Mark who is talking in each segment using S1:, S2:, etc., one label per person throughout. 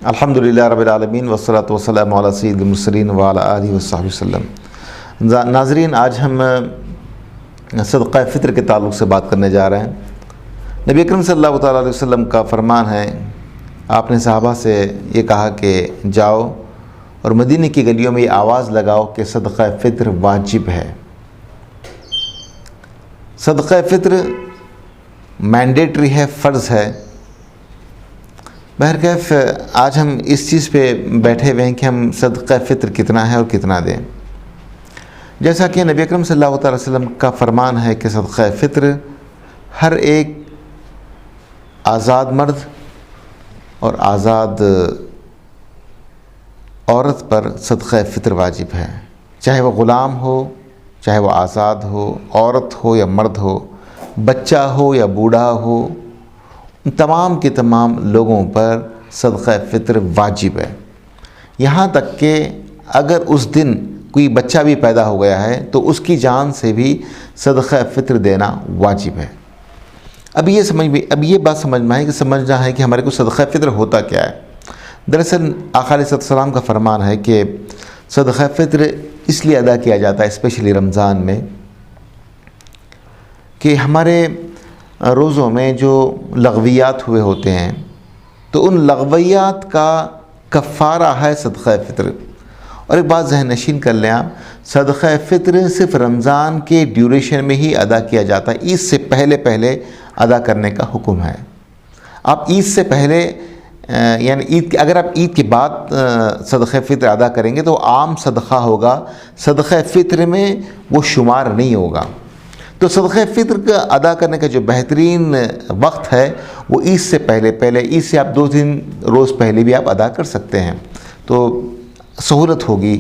S1: الحمدللہ رب العالمین والصلاة والسلام علی سید المرسلین وعلی آلہ وصحبہ وسلم۔ ناظرین، آج ہم صدقہ فطر کے تعلق سے بات کرنے جا رہے ہیں۔ نبی اکرم صلی اللہ تعالیٰ علیہ وسلم کا فرمان ہے، آپ نے صحابہ سے یہ کہا کہ جاؤ اور مدینہ کی گلیوں میں یہ آواز لگاؤ کہ صدقہ فطر واجب ہے۔ صدقہ فطر مینڈیٹری ہے، فرض ہے۔ بہرکیف آج ہم اس چیز پہ بیٹھے ہوئے ہیں کہ ہم صدقہ فطر کتنا ہے اور کتنا دیں۔ جیسا کہ نبی اکرم صلی اللہ تعالیٰ علیہ وسلم کا فرمان ہے کہ صدقہ فطر ہر ایک آزاد مرد اور آزاد عورت پر صدقہ فطر واجب ہے، چاہے وہ غلام ہو، چاہے وہ آزاد ہو، عورت ہو یا مرد ہو، بچہ ہو یا بوڑھا ہو، تمام کے تمام لوگوں پر صدقہ فطر واجب ہے۔ یہاں تک کہ اگر اس دن کوئی بچہ بھی پیدا ہو گیا ہے تو اس کی جان سے بھی صدقہ فطر دینا واجب ہے۔ اب یہ بات سمجھنا ہے کہ ہمارے کو صدقہ فطر ہوتا کیا ہے۔ دراصل آقا علیہ السلام کا فرمان ہے کہ صدقہ فطر اس لیے ادا کیا جاتا ہے اسپیشلی رمضان میں کہ ہمارے روزوں میں جو لغویات ہوئے ہوتے ہیں تو ان لغویات کا کفارہ ہے صدقہ فطر۔ اور ایک بات ذہن نشین کر لیں آپ، صدقہ فطر صرف رمضان کے ڈیوریشن میں ہی ادا کیا جاتا ہے، عید سے پہلے ادا کرنے کا حکم ہے۔ آپ عید سے پہلے یعنی اگر آپ عید کے بعد صدقہ فطر ادا کریں گے تو عام صدقہ ہوگا، صدقہ فطر میں وہ شمار نہیں ہوگا۔ تو صدقہ فطر کا ادا کرنے کا جو بہترین وقت ہے وہ عید سے پہلے عید سے آپ 2-3 روز پہلے بھی آپ ادا کر سکتے ہیں، تو سہولت ہوگی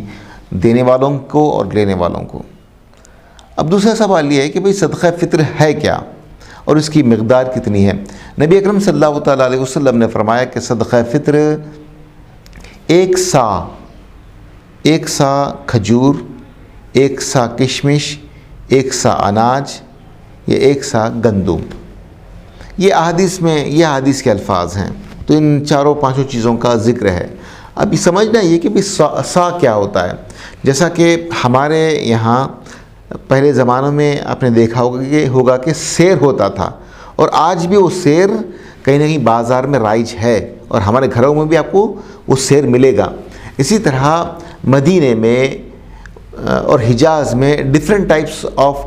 S1: دینے والوں کو اور لینے والوں کو۔ اب دوسرا سوال یہ ہے کہ صدقہ فطر ہے کیا اور اس کی مقدار کتنی ہے۔ نبی اکرم صلی اللہ تعالیٰ علیہ وسلم نے فرمایا کہ صدقہ فطر ایک سا کھجور، 1 سا کشمش، 1 سا اناج یا 1 سا گندم، یہ احادیث کے الفاظ ہیں۔ تو ان 4-5 چیزوں کا ذکر ہے۔ اب یہ سمجھنا یہ کہ سا کیا ہوتا ہے۔ جیسا کہ ہمارے یہاں پہلے زمانوں میں آپ نے دیکھا ہوگا کہ سیر ہوتا تھا، اور آج بھی وہ سیر کہیں نہ کہیں بازار میں رائج ہے اور ہمارے گھروں میں بھی آپ کو وہ سیر ملے گا۔ اسی طرح مدینے میں اور حجاز میں ڈیفرنٹ ٹائپس آف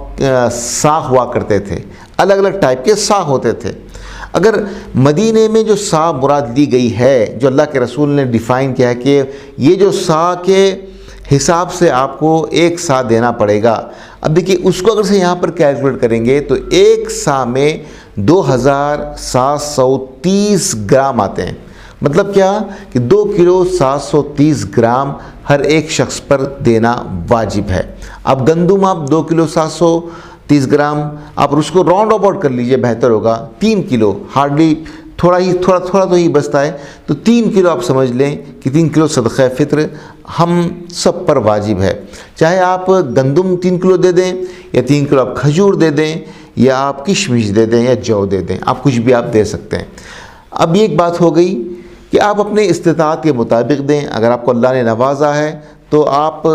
S1: سا ہوا کرتے تھے، الگ الگ ٹائپ کے سا ہوتے تھے۔ اگر مدینے میں جو سا مراد لی گئی ہے، جو اللہ کے رسول نے ڈیفائن کیا ہے کہ یہ جو سا کے حساب سے آپ کو 1 سا دینا پڑے گا، اب دیکھیے اس کو اگر سے یہاں پر کیلکولیٹ کریں گے تو 1 سا میں 2730 گرام آتے ہیں۔ مطلب کیا کہ 2 کلو 730 گرام ہر ایک شخص پر دینا واجب ہے۔ اب گندم آپ 2 کلو 730 گرام آپ اس کو راؤنڈ اباؤٹ کر لیجئے، بہتر ہوگا 3 کلو، ہارڈلی تھوڑا تو ہی بچتا ہے، تو 3 کلو آپ سمجھ لیں کہ 3 کلو صدقہ فطر ہم سب پر واجب ہے۔ چاہے آپ گندم 3 کلو دے دیں یا 3 کلو آپ کھجور دے دیں یا آپ کشمش دے دیں یا جو دے دیں، آپ کچھ بھی آپ دے سکتے ہیں۔ اب یہ ایک بات ہو گئی کہ آپ اپنے استطاعت کے مطابق دیں۔ اگر آپ کو اللہ نے نوازا ہے تو آپ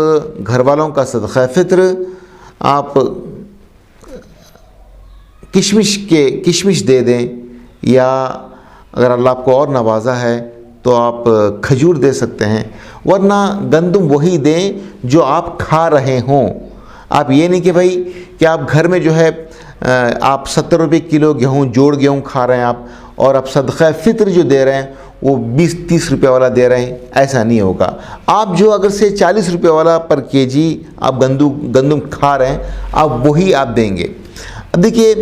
S1: گھر والوں کا صدقہ فطر آپ کشمش دے دیں، یا اگر اللہ آپ کو اور نوازا ہے تو آپ کھجور دے سکتے ہیں، ورنہ گندم وہی دیں جو آپ کھا رہے ہوں۔ آپ یہ نہیں کہ آپ گھر میں جو ہے آپ 70 روپے کلو جوڑ گیہوں کھا رہے ہیں آپ، اور آپ صدقہ فطر جو دے رہے ہیں وہ 20-30 روپے والا دے رہے ہیں، ایسا نہیں ہوگا۔ آپ جو اگر سے 40 روپے والا پر کیجی آپ گندم کھا رہے ہیں، آپ وہی آپ دیں گے۔ اب دیکھیے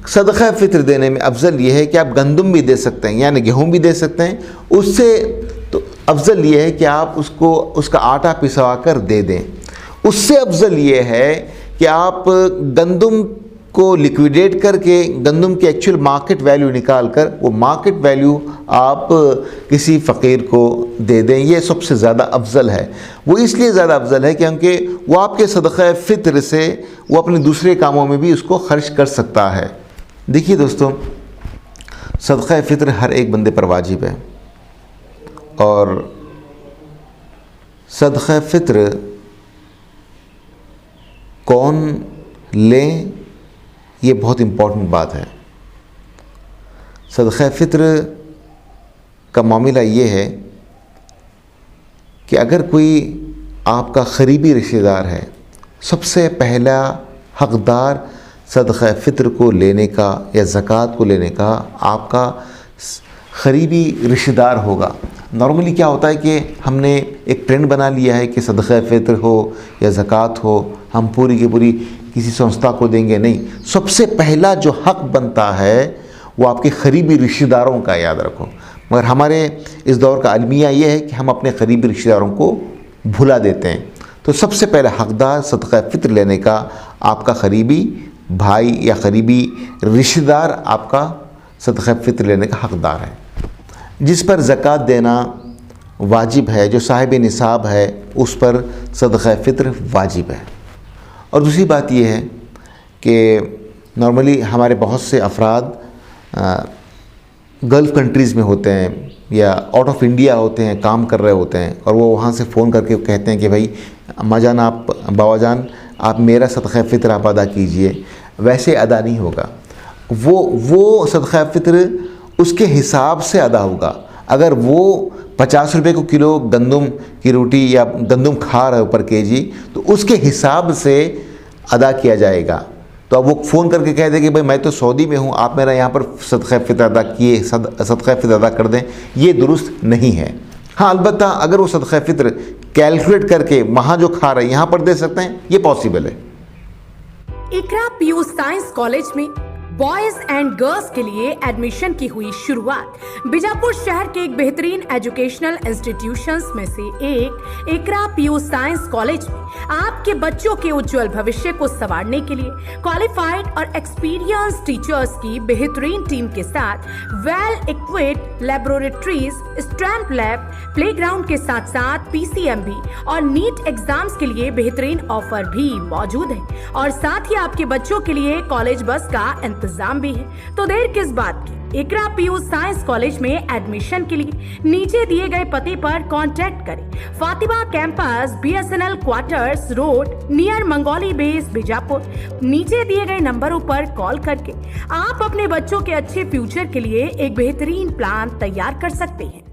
S1: صدقہ فطر دینے میں افضل یہ ہے کہ آپ گندم بھی دے سکتے ہیں، یعنی گیہوں بھی دے سکتے ہیں، اس سے تو افضل یہ ہے کہ آپ اس کا آٹا پسوا کر دے دیں۔ اس سے افضل یہ ہے کہ آپ گندم کو لیکویڈیٹ کر کے گندم کے ایکچوئل مارکیٹ ویلیو نکال کر وہ مارکیٹ ویلیو آپ کسی فقیر کو دے دیں، یہ سب سے زیادہ افضل ہے۔ وہ اس لیے زیادہ افضل ہے کیونکہ وہ آپ کے صدقہ فطر سے وہ اپنے دوسرے کاموں میں بھی اس کو خرچ کر سکتا ہے۔ دیکھیے دوستو، صدقہ فطر ہر ایک بندے پر واجب ہے، اور صدقہ فطر کون لیں یہ بہت امپورٹنٹ بات ہے۔ صدقہ فطر کا معاملہ یہ ہے کہ اگر کوئی آپ کا قریبی رشتہ دار ہے، سب سے پہلا حقدار صدقہ فطر کو لینے کا یا زکوٰۃ کو لینے کا آپ کا قریبی رشتہ دار ہوگا۔ نارملی کیا ہوتا ہے کہ ہم نے ایک ٹرینڈ بنا لیا ہے کہ صدقہ فطر ہو یا زکوٰۃ ہو ہم پوری کی پوری کسی سنستھا کو دیں گے، نہیں، سب سے پہلا جو حق بنتا ہے وہ آپ کے قریبی رشتہ داروں کا، یاد رکھو۔ مگر ہمارے اس دور کا المیہ یہ ہے کہ ہم اپنے قریبی رشتہ داروں کو بھلا دیتے ہیں۔ تو سب سے پہلا حقدار صدقہ فطر لینے کا آپ کا قریبی بھائی یا قریبی رشتہ دار آپ کا صدقہ فطر لینے کا حقدار ہے، جس پر زکوٰۃ دینا واجب ہے، جو صاحب نصاب ہے اس پر صدقہ فطر واجب ہے۔ اور دوسری بات یہ ہے کہ نارملی ہمارے بہت سے افراد گلف کنٹریز میں ہوتے ہیں یا آؤٹ آف انڈیا ہوتے ہیں، کام کر رہے ہوتے ہیں، اور وہ وہاں سے فون کر کے کہتے ہیں کہ بھائی اماں جان، آپ بابا جان، آپ میرا صدقہ فطر آپ ادا کیجئے۔ ویسے ادا نہیں ہوگا، وہ صدقہ فطر اس کے حساب سے ادا ہوگا۔ اگر وہ 50 روپے کو کلو گندم کی روٹی یا گندم کھا رہا ہے پر کے جی، تو اس کے حساب سے ادا کیا جائے گا۔ تو اب وہ فون کر کے کہہ دے کہ بھائی میں تو سعودی میں ہوں، آپ میرا یہاں پر صدقہ فطر ادا کیے، صدقہ فطر ادا کر دیں، یہ درست نہیں ہے۔ ہاں، البتہ اگر وہ صدقہ فطر کیلکولیٹ کر کے وہاں جو کھا رہے ہیں یہاں پر دے سکتے ہیں، یہ پاسبل ہے۔
S2: اقرا پی یو سائنس کالج میں بوائز اینڈ گرلز کے لیے ایڈمیشن کی ہوئی شروعات۔ بیجاپور شہر کے ایک بہترین ایجوکیشنل انسٹیٹیوشنز میں سے ایک اقرا پی یو سائنس کالج میں آپ کے بچوں کے اجول بھوشیہ کو سنوارنے کے لیے کوالیفائڈ اور ایکسپیرینس ٹیچرز کی بہترین ٹیم کے ساتھ well equipped laboratories, STEM lab, playground کے ساتھ ساتھ پی سی ایم بی اور نیٹ ایگزامز کے لیے بہترین آفر بھی موجود ہے، اور ساتھ ہی آپ کے بچوں کے لیے کالج بس کا انتظام بھی ہے۔ تو دیر کس بات کی، Iqra P U science college میں ایڈمیشن کے لیے نیچے دیے گئے پتے پر کانٹیکٹ کریں۔ Fatima campus, B S N L quarters road, near Mangoli base, Bijapur. نیچے دیے گئے نمبروں پر کال کر کے آپ اپنے بچوں کے اچھے فیوچر کے لیے ایک بہترین پلان تیار کر سکتے ہیں۔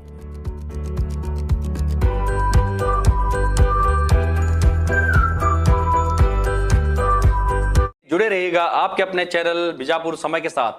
S3: جڑے رہیے گا آپ کے اپنے چینل بیجاپور سمے کے ساتھ۔